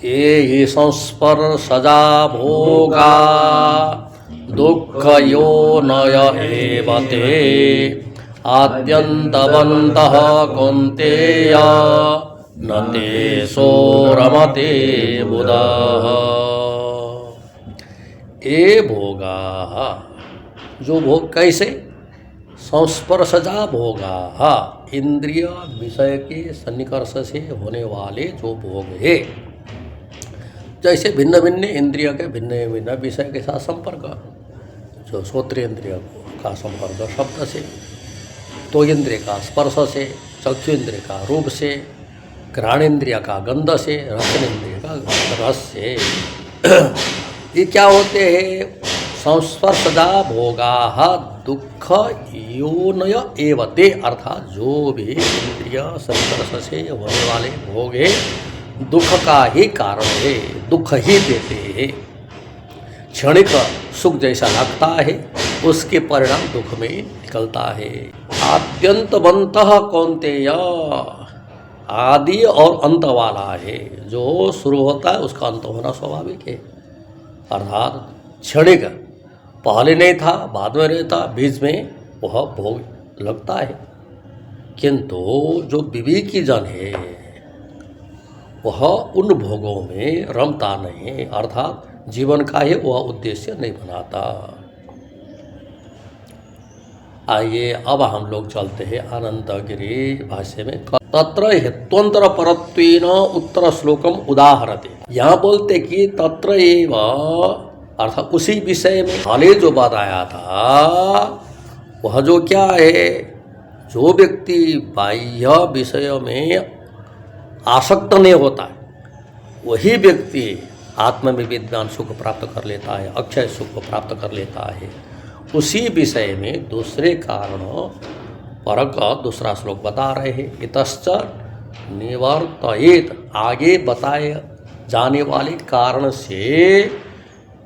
ये हि संस्पर्शजा भोगा दुःखयोनय एव ते आद्यन्तवन्तः कौन्तेय न तेषु रमते बुधः। ये भोगा, जो भोग कैसे? संस्पर्शजा भोगा, इंद्रिय विषय के सन्निकर्ष से होने वाले जो भोग है। जैसे भिन्न भिन्न इंद्रिय के भिन्न भिन्न विषय के साथ संपर्क, जो श्रोत्रेंद्रिय का संपर्क शब्द से, तो इंद्रिय का स्पर्श से, चक्षु इंद्रिय का रूप से, घ्राणेन्द्रिय का गंध से, रसनेन्द्रिय का रस से। ये क्या होते हैं? संस्पर्शजा भोगा दुख योनय एव ते, अर्थात जो भी इंद्रिय संस्पर्श से होने वाले भोग है दुख का ही कारण है, दुख ही देते हैं। क्षणिक सुख जैसा लगता है उसके परिणाम दुख में निकलता है। आद्यंतवन्तः कौन्तेय, आदि और अंत वाला है। जो शुरू होता है उसका अंत होना स्वाभाविक है, अर्थात क्षणिक, पहले नहीं था बाद में रहता, बीच में वह भोग लगता है। किंतु जो विवेकी जन है वह उन भोगों में रमता नहीं, अर्थात जीवन का ही वह उद्देश्य नहीं बनाता। आइए अब हम लोग चलते हैं अनंतगिरी भाष्य में। तत्र हेत्वंतर परत्वेन उत्तर श्लोकम उदाहरते। यहाँ बोलते कि तत्र एव, अर्थात उसी विषय में पहले जो बताया था वह जो क्या है, जो व्यक्ति बाह्य विषयों में आसक्त नहीं होता है वही व्यक्ति आत्म में विद्वान सुख प्राप्त कर लेता है, अक्षय सुख को प्राप्त कर लेता है। उसी विषय में दूसरे कारण पर का दूसरा श्लोक बता रहे हैं। इतश्च निवर्तयेत, आगे बताए जाने वाले कारण से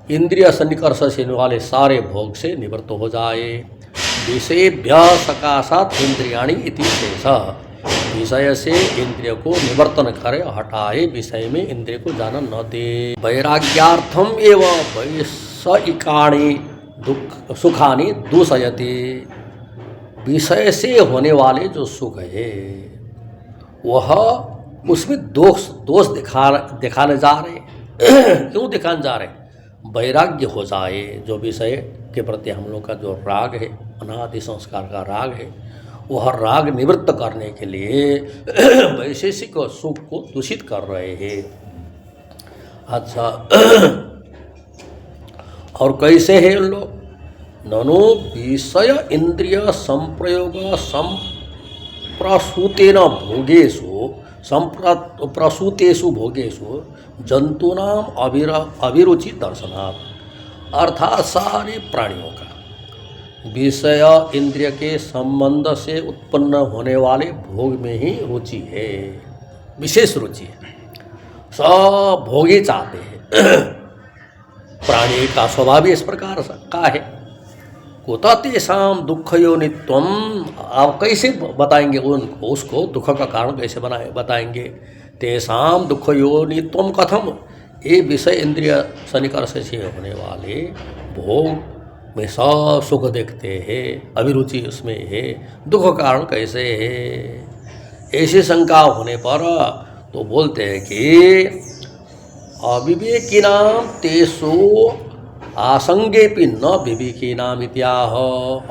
इंद्रिय सन्निकर्ष से होने वाले सारे भोग से निवृत्त हो जाए। विषयेभ्य सकाशात इंद्रियाणि इति शेषः, विषय से इंद्रिय को निवर्तन करे, हटाए, विषय में इंद्रिय को जाना न दे। वैराग्यार्थम एवं वैषयिकाणि दुख सुखानि दूषयति, विषय से होने वाले जो सुख है वह उसमें दोष दिखाने जा रहे। क्यों दिखाने जा रहे? वैराग्य हो जाए, जो विषय के प्रति हम लोग का जो राग है, अनादि संस्कार का राग है, वह राग निवृत्त करने के लिए वैशेषिक सुख को दूषित कर रहे हैं। अच्छा, और कैसे हैं उन लोग? ननु विषय इंद्रिय संप्रयोग संप्रसूतेन भोगेषु संप्रसूतेषु भोगेषु जंतूनाम अभिरुचि दर्शनात्, अर्थात सारे प्राणियों का विषय इंद्रिय के संबंध से उत्पन्न होने वाले भोग में ही रुचि है, विशेष रुचि है। सब भोगी चाहते हैं। प्राणी का स्वभाव इस प्रकार का है। कुत तेषां दुःखयोनित्वम, आप कैसे बताएंगे उनको, उसको दुख का कारण कैसे बताएंगे? तेषां दुःखयोनित्वम कथम, ये विषय इंद्रिय सन्निकर्ष से होने वाले भोग में सब सुख देखते हैं, अभिरुचि उसमें है, दुख कारण कैसे है? ऐसी शंका होने पर तो बोलते हैं कि अविवेकिनाम तेषु आसंगेपि न विवेकिनाम इत्याह,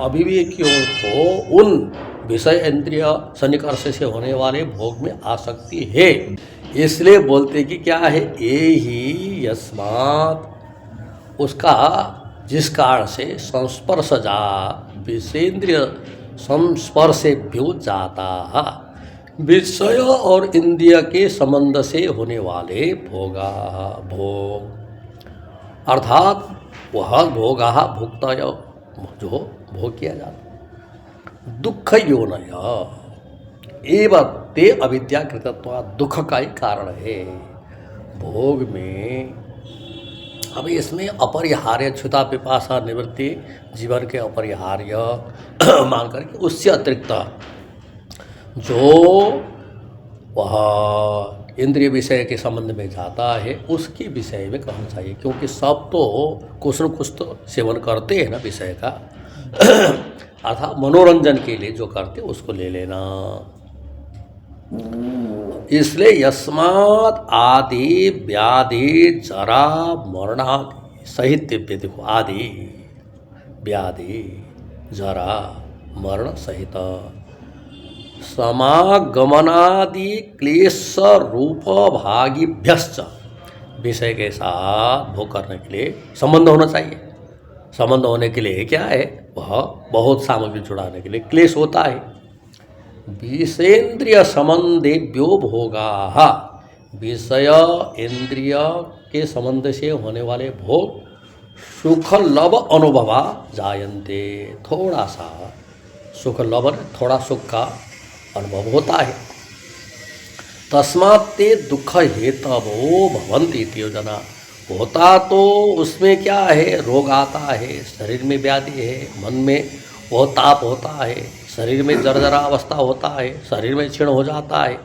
अविवेकियों को उन विषय इंद्रिय सन्निकर्ष से होने वाले भोग में आसक्ति है, इसलिए बोलते कि क्या है, ये ही यस्मात्, उसका जिस कारण से संस्पर्शजा विषेन्द्रिय संस्पर्शेभ्यो जाता, विषय और इंद्रिय के संबंध से होने वाले भोग, अर्थात वह भोगा भुक्तय, जो भोग किया जाता, दुख योनय एवं ते अविद्याकृतत्वा, दुख का ही कारण है भोग में। अब इसमें अपरिहार्य क्षुधा पिपासा निवृत्ति जीवन के अपरिहार्य मान करके उससे अतिरिक्त जो वह इंद्रिय विषय के संबंध में जाता है उसके विषय में कहना चाहिए, क्योंकि सब तो कुछ न कुछ तो सेवन करते हैं ना विषय का अर्थात मनोरंजन के लिए जो करते उसको ले लेना। इसलिए यस्मात् आदि व्याधि जरा मरणादि सहित, देखो आदि व्याधि जरा मरण सहित समागमनादि क्लेश रूप भागिभ्यश्च, विषय के साथ भोग करने के लिए संबंध होना चाहिए। संबंध होने के लिए क्या है, वह बहुत सामग्री जुड़ाने के लिए क्लेश होता है। विषेन्द्रिय संबंधेभ्यो भोगाः, विषय इंद्रिय के संबंध से होने वाले भोग सुख लभ अनुभवा जायन्ते, थोड़ा सा सुख लभ थोड़ा सुख का अनुभव होता है। तस्मात् ते दुख हेतवो भवन्ति इति योजना, होता तो उसमें क्या है, रोग आता है, शरीर में व्याधि है, मन में वो ताप होता है, शरीर में जर्जरा अवस्था होता है, शरीर में क्षीण हो जाता है,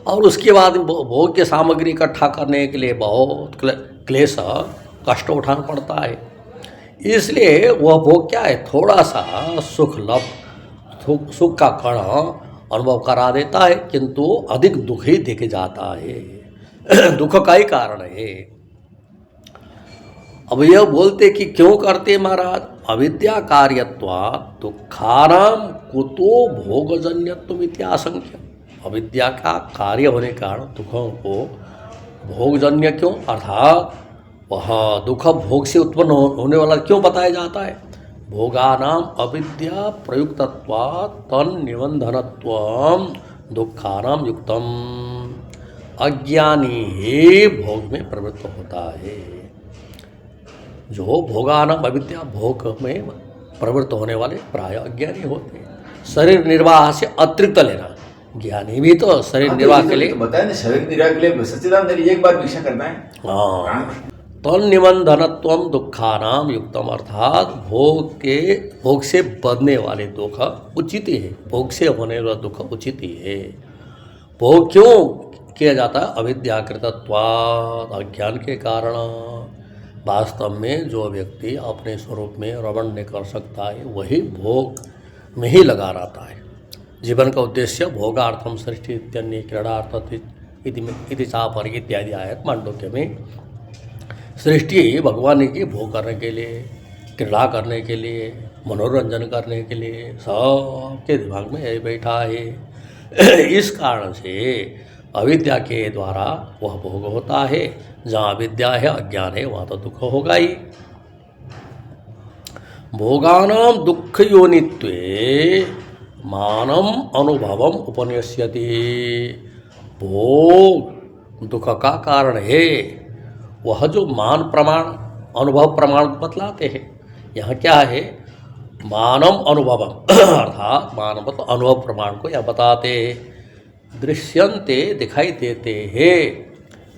और उसके बाद भोग के सामग्री इकट्ठा करने के लिए बहुत क्लेश कष्ट उठाना पड़ता है। इसलिए वह भोग क्या है, थोड़ा सा सुख लभ सुख का कण अनुभव करा देता है, किंतु अधिक दुख ही देके जाता है दुख का ही कारण है। अब यह बोलते कि क्यों करते महाराज, अविद्या कार्यत्वात् दुखानाम कुतो भोगजन्यत्वम इत्याशंक्य, अविद्या का कार्य होने के कारण दुखों को भोगजन्य क्यों, अर्थात वह दुख भोग से उत्पन्न होने वाला क्यों बताया जाता है। भोगानाम अविद्या प्रयुक्तत्वात् तन्निबंधनत्वम दुखानाम युक्तम, अज्ञानी ही भोग में प्रवृत्त होता है। जो भोगानाम अविद्या, भोग में प्रवृत्त होने वाले प्राय अज्ञानी होते हैं। शरीर निर्वाह से अतिरिक्त लेना, ज्ञानी भी तो शरीर निर्वाह के लिए बताया ना, शरीर निर्वाह के लिए सच्चिदानंद एक बार भिक्षा करना है। हाँ, तन्निबंधनत्वम दुखानाम युक्तम, अर्थात भोग से बदने वाले दुख उचित ही है, भोग से होने वाला दुख उचित ही है। भोग क्यों किया जाता है, अविद्याकृतत्वात्, अज्ञान के कारण। वास्तव में जो व्यक्ति अपने स्वरूप में रमण नहीं कर सकता है वही भोग में ही लगा रहता है। जीवन का उद्देश्य भोगार्थम सृष्टि इत्यन्य क्रीडार्थ इति चापर इत्यादि आयत मांडुक्य में, सृष्टि भगवान की भोग करने के लिए, क्रीड़ा करने के लिए, मनोरंजन करने के लिए सबके दिमाग में यही बैठा है। इस कारण से अविद्या के द्वारा वह भोग होता है। जहाँ अविद्या है, अज्ञान है, वहाँ तो दुख होगा ही। भोगानाम दुख योनित्वे मानम अनुभवम उपनिष्यति, भोग दुख का कारण है, वह जो मान प्रमाण अनुभव प्रमाण बतलाते हैं। यहाँ क्या है, मानम अनुभवम अर्थात मानव तो अनुभव प्रमाण को यह बताते हैं। दृश्यन्ते दिखाई देते हैं,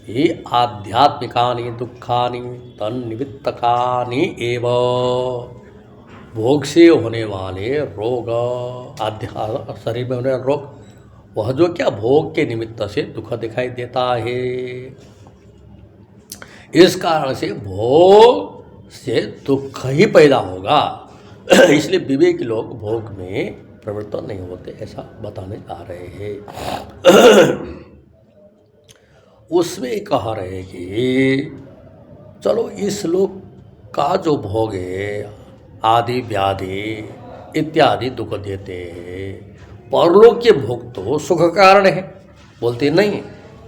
ये आध्यात्मिकानि दुखानि तन्निमित्तकानि एव, भोग से होने वाले रोग, शरीर में होने वाले रोग, वह जो क्या भोग के निमित्त से दुख दिखाई देता है। इस कारण से भोग से दुख ही पैदा होगा। इसलिए विवेकी लोग भोग में प्रवृत्त नहीं होते, ऐसा बताने जा रहे हैं। उसमें कह रहे कि चलो इस लोक का जो भोग है, आदि व्याधि इत्यादि दुख देते हैं, परलोक के भोग तो सुख कारण है। बोलते नहीं,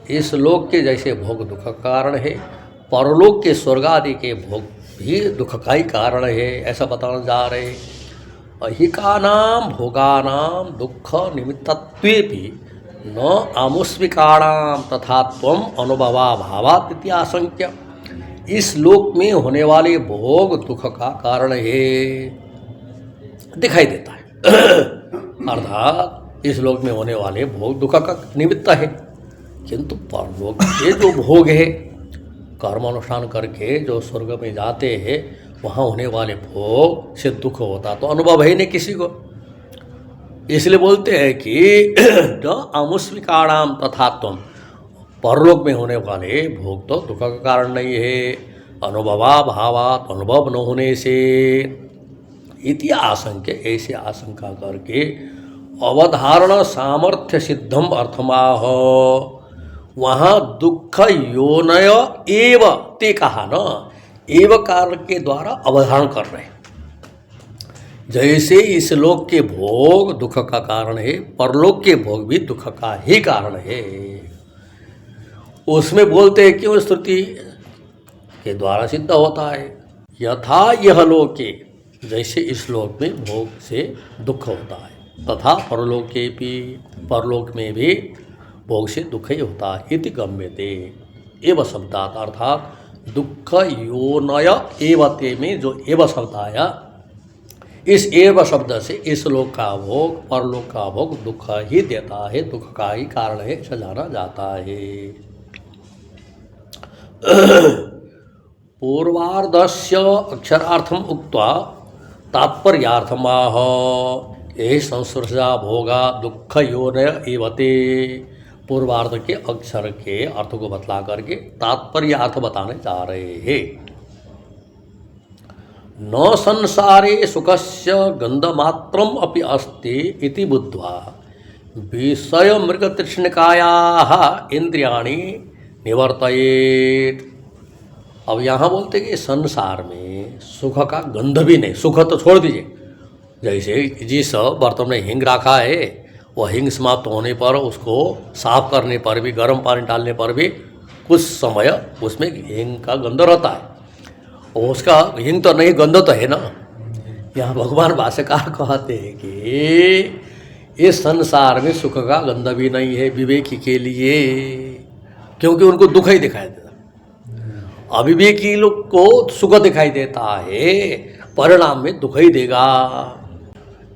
इस लोक के जैसे भोग दुख कारण है, परलोक के स्वर्ग आदि के भोग भी दुख का ही कारण है, ऐसा बताना जा रहे हैं। अहिकानाम भोगानाम दुख निमित्तत्वेपि न आमुष्मिकाणाम तथात्वम अनुभवा भावात् इति आशंक्य, इस लोक में होने वाले भोग दुख का कारण है, दिखाई देता है। अर्थात इस लोक में होने वाले भोग दुख का निमित्त है, किंतु परलोक के जो भोग है, कर्म अनुष्ठान करके जो स्वर्ग में जाते हैं, वहाँ होने वाले भोग से दुख होता तो अनुभव है नहीं किसी को। इसलिए बोलते हैं कि न आमुष्मिकाणाम तथात्वम, परलोक में होने वाले भोग तो दुख का कारण नहीं है, अनुभवा भावात, अनुभव न होने से। इति आशंक्य, ऐसे आशंका करके अवधारणा सामर्थ्य सिद्धम अर्थमाह, वहाँ दुख योनय एव ते कहा न, एव कारण के द्वारा अवधारण कर रहे हैं। जैसे इस लोक के भोग दुख का कारण है, परलोक के भोग भी दुख का ही कारण है। उसमें बोलते हैं क्यों, स्तुति के द्वारा सिद्ध होता है। यथा यह लोके, जैसे इस लोक में भोग से दुख होता है, तथा परलोके भी, परलोक में भी भोग से दुख ही होता है। इति गम्यते एव शब्दात, अर्थात दुख योनय एवते में जो एव शब्द आया, इस एव शब्द से इस लोक का भोग परलोक का भोग दुख ही देता है, दुख का ही कारण है, ऐसा जाना जाता है। पूर्वार्धस्य अक्षरार्थम उक्त्वा तात्पर्यार्थमाह, यही संस्पर्शा भोगा दुख योनय एवते, पूर्वार्ध के अक्षर के अर्थ को बतला करके तात्पर्य अर्थ बताने जा रहे हैं। न संसारे सुखस्य गंधमात्रम अपि अस्ति इति बुद्ध्वा विषय मृगतृष्णिकायाः इंद्रियाणि निवर्तयेत्। अब यहाँ बोलते कि संसार में सुख का गंध भी नहीं, सुख तो छोड़ दीजिए, जैसे जिस बर्तन में हिंग रखा है, वह हिंग समाप्त होने पर उसको साफ करने पर भी, गर्म पानी डालने पर भी कुछ समय उसमें हिंग का गंध रहता है। उसका हिंग तो नहीं, गंध तो है ना। यहाँ भगवान भाष्यकार कहते हैं कि इस संसार में सुख का गंध भी नहीं है विवेकी के लिए, क्योंकि उनको दुख ही दिखाई देता। अविवेकी लोग को सुख दिखाई देता है, परिणाम में दुख ही देगा।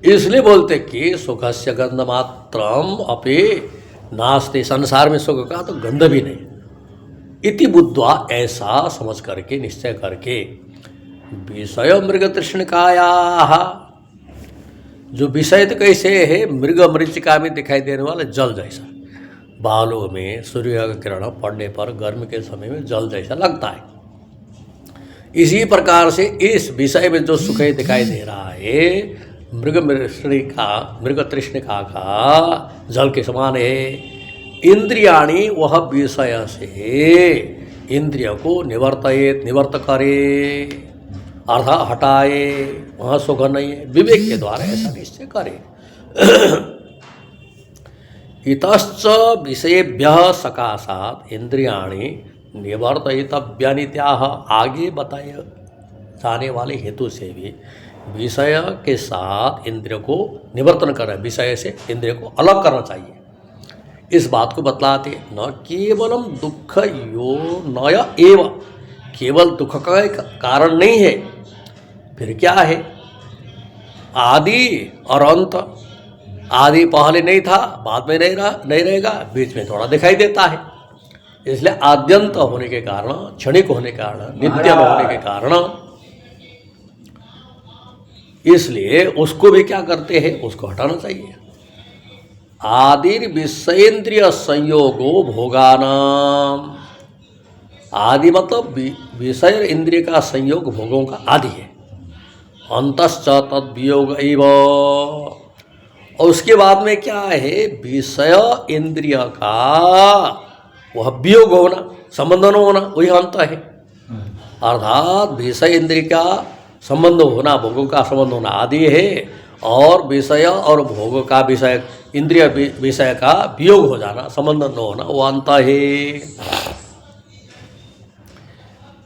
इसलिए बोलते कि सुखस्य गंध मात्रम अपि नास्ति, संसार में सुख का तो गंध भी नहीं। इति बुद्ध्वा, ऐसा समझ करके, निश्चय करके, विषय मृग तृष्णिकायाः, जो विषय तो कैसे है, मृग मरीचिका में दिखाई देने वाला जल जैसा, बालों में सूर्य का किरण पड़ने पर गर्मी के समय में जल जैसा लगता है। इसी प्रकार से इस विषय में जो सुख दिखाई दे रहा है, मृग तृष्णिका का जल के समान है। इंद्रियाणि, वह विषय से इंद्रिय को निवर्तयेत, निवर्त करे, अर्थात हटाए, वहाँ सुख नहीं है, विवेक के द्वारा ऐसा निश्चय करे। इतश्च विषयेभ्यः सकाशात् इंद्रियाणि निवर्तयितव्यानित्याह, आगे बताए जाने वाले हेतु से भी विषय के साथ इंद्रिय को निवर्तन करना, विषय से इंद्रिय को अलग करना चाहिए। इस बात को बतलाते, न केवलम दुख यो नय एव, केवल दुख का कारण नहीं है, फिर क्या है, आदि और अंत। आदि पहले नहीं था, बाद में नहीं रहेगा, बीच में थोड़ा दिखाई देता है। इसलिए आद्यंत होने के कारण, क्षणिक होने के कारण, नित्य होने के कारण, इसलिए उसको भी क्या करते हैं, उसको हटाना चाहिए। आदि विषयेंद्रिय संयोगो भोगानाम, आदि मतलब विषय इंद्रिय का संयोग भोगों का आदि है। अंतश्च तद वियोग एव, और उसके बाद में क्या है, विषय इंद्रिय का वह वियोग होना, संबंध न होना, वही अंत है। अर्थात विषय इंद्रिय का संबंध होना, भोगों का संबंध होना आदि है, और विषय और भोग का विषय, इंद्रिय विषय का वियोग हो जाना, संबंध न होना, वो अंत है।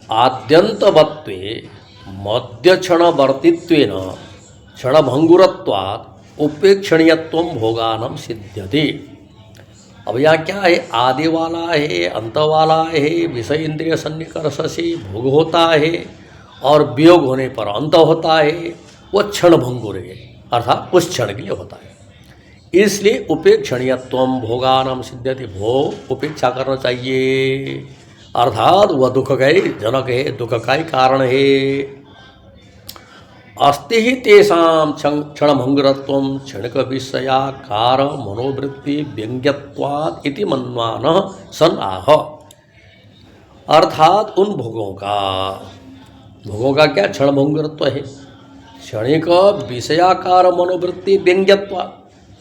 आद्यंतवत्वे मध्य क्षणवर्तित्वेन क्षणभंगुरत्वात् उपेक्षणीयत्वं भोगानम सिद्ध्यति। अब यहाँ क्या है, आदि वाला है, अंत वाला है, विषय इंद्रिय सन्निकर्ष से भोग होता है, और वियोग होने पर अंत होता है, वह क्षण भंगुर है, अर्थात उस क्षण के लिए होता है। इसलिए उपेक्षणीयत्वं भोगानम सिद्ध्यति, भोग उपेक्षा करना चाहिए, अर्थात वह दुख का ही जनक है, दुख का ही कारण है। अस्ति ही तेषां क्षणभंगुरत्वं क्षणिक विषयाकार मनोवृत्ति व्यंग्यत्वात् इति मन्वानः सन आह। अर्थात उन भोगों का क्या क्षणभंगुरत्व है, क्षणिक विषयाकार मनोवृत्ति व्यंग्यत्वात्,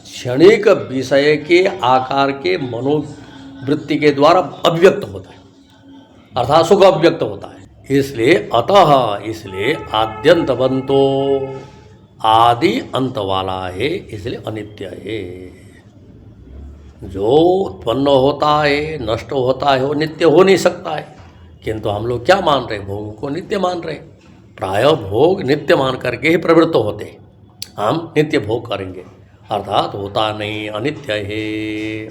क्षणिक विषय के आकार के मनोवृत्ति के द्वारा अभिव्यक्त होता है, अर्थात सुख अभिव्यक्त होता है। इसलिए आद्यंतवंतो आदि अंत वाला है, इसलिए अनित्य है। जो उत्पन्न होता है नष्ट होता है वो नित्य हो नहीं सकता है, किंतु हम लोग क्या मान रहे, भोग को नित्य मान रहे। प्राय भोग नित्य मान करके ही प्रवृत्त होते हैं, हम नित्य भोग करेंगे, अर्थात होता नहीं, अनित्य है।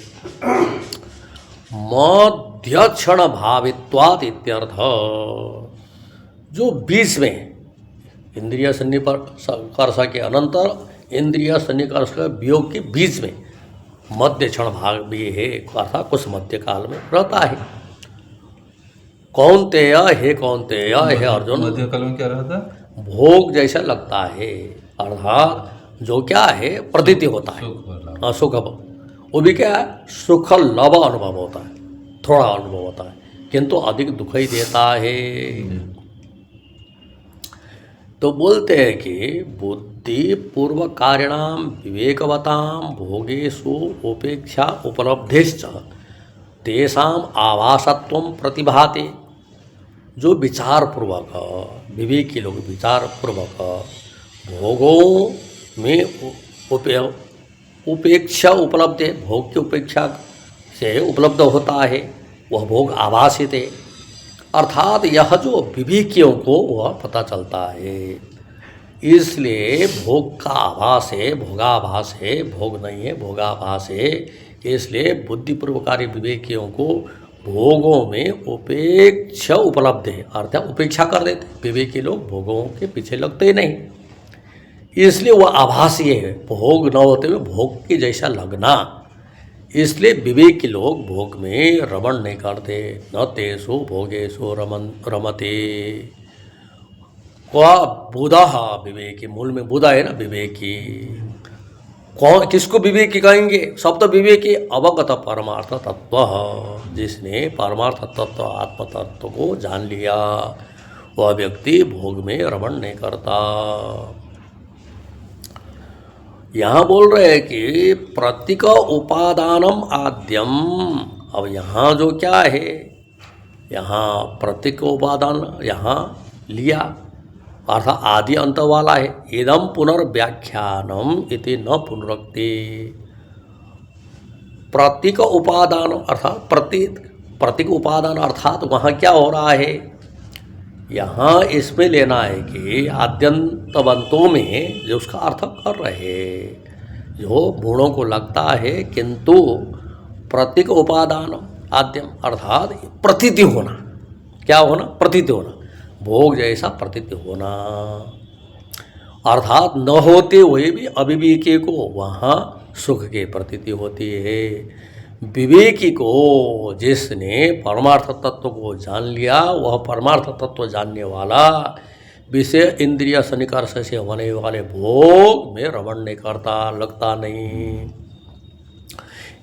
मध्य क्षण भावित्वात् इत्यर्थ, जो बीच में इंद्रिय सन्निकर्ष के अनंतर इंद्रिय सन्निकर्ष के वियोग के बीच में मध्य क्षण भाग भी है, अर्थात कुछ मध्य काल में रहता है। कौन्तेय हे कौन्तेय हे अर्जुन, मध्य काल में क्या रहता है? भोग जैसा लगता है, अर्थात जो क्या है प्रतीति होता है, सुख, वो भी क्या है सुख लव अनुभव होता है, थोड़ा अनुभव होता है, किंतु अधिक दुख ही देता है। तो बोलते हैं कि बुद्धि पूर्व कारिणाम विवेकवताम भोगेषु उपेक्षा उपलब्धिश्च तेषाम आभासत्वम प्रतिभाते। जो विचार पूर्वक, विवेकी लोग विचार पूर्वक भोगों में उपेक्षा उपलब्ध है, भोग की उपेक्षा से उपलब्ध होता है, वह भोग आभासित है, अर्थात यह जो विवेकियों को वह पता चलता है। इसलिए भोग का आभास है, भोगाभास है, भोग नहीं है, भोगाभास है। इसलिए बुद्धिपूर्वकारी विवेकियों को भोगों में उपेक्षा उपलब्ध है, अर्थात उपेक्षा कर देते। विवेकी लोग भोगों के पीछे लगते ही नहीं, इसलिए वह आभासी है, भोग न होते हुए भोग के जैसा लगना। इसलिए विवेकी लोग भोग में रमण नहीं करते, न तेषु भोगेषु रमते। क्वा बुधा विवेकी, मूल में बुधा है ना, विवेकी। कौन किसको विवेकी कहेंगे? शब्द विवेकी अवगत परमार्थ तत्व, जिसने परमार्थ तत्व आत्म तत्व को जान लिया, वह व्यक्ति भोग में रमण नहीं करता। यहाँ बोल रहे हैं कि प्रतीक उपादानम आद्यम। अब यहाँ जो क्या है, यहाँ प्रतीक उपादान यहाँ लिया, अर्थात आदि अंत वाला है। इदम पुनर्व्याख्यानम इति न पुनरुक्ति। प्रतीक उपादान अर्थात प्रतीक उपादान अर्थात वहाँ क्या हो रहा है, यहाँ इसमें लेना है कि आद्यंतवंतों में जो उसका अर्थ कर रहे, जो गुणों को लगता है, किंतु प्रतीक उपादान आद्यम अर्थात प्रतीति होना। क्या होना? प्रतीति होना, भोग जैसा प्रतीति होना, अर्थात न होते हुए भी अविवेकी को वहाँ सुख की प्रतीति होती है। विवेकी को, जिसने परमार्थ तत्व को जान लिया, वह परमार्थ तत्व जानने वाला विषय इंद्रिय सन्निकर्ष से होने वाले भोग में रमण नहीं करता, लगता नहीं।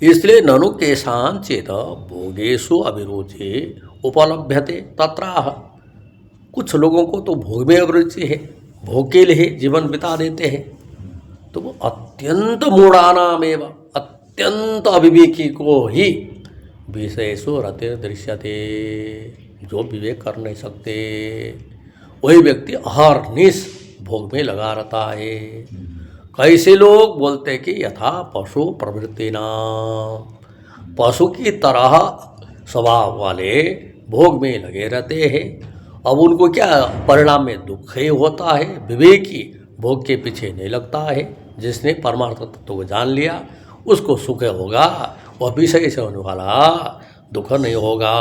इसलिए ननु केशान चेत भोगेषु अभिरुचि उपलभ्यते तत्राह। कुछ लोगों को तो भोग में अभिरुचि है, भोग के लिए जीवन बिता देते हैं, तो वो अत्यंत मूढ़ानामेव, अत्यंत अविवेकी को ही विषयेषु रते दृश्यते। जो विवेक कर नहीं सकते वही व्यक्ति अहर्निश भोग में लगा रहता है। कैसे लोग बोलते कि यथा पशु प्रवृत्ति नाम, पशु की तरह स्वभाव वाले भोग में लगे रहते हैं। अब उनको क्या परिणाम में दुख ही होता है। विवेकी भोग के पीछे नहीं लगता है, जिसने परमार्थ तत्व को जान लिया उसको सुख होगा, वह विषय से होने वाला दुख नहीं होगा।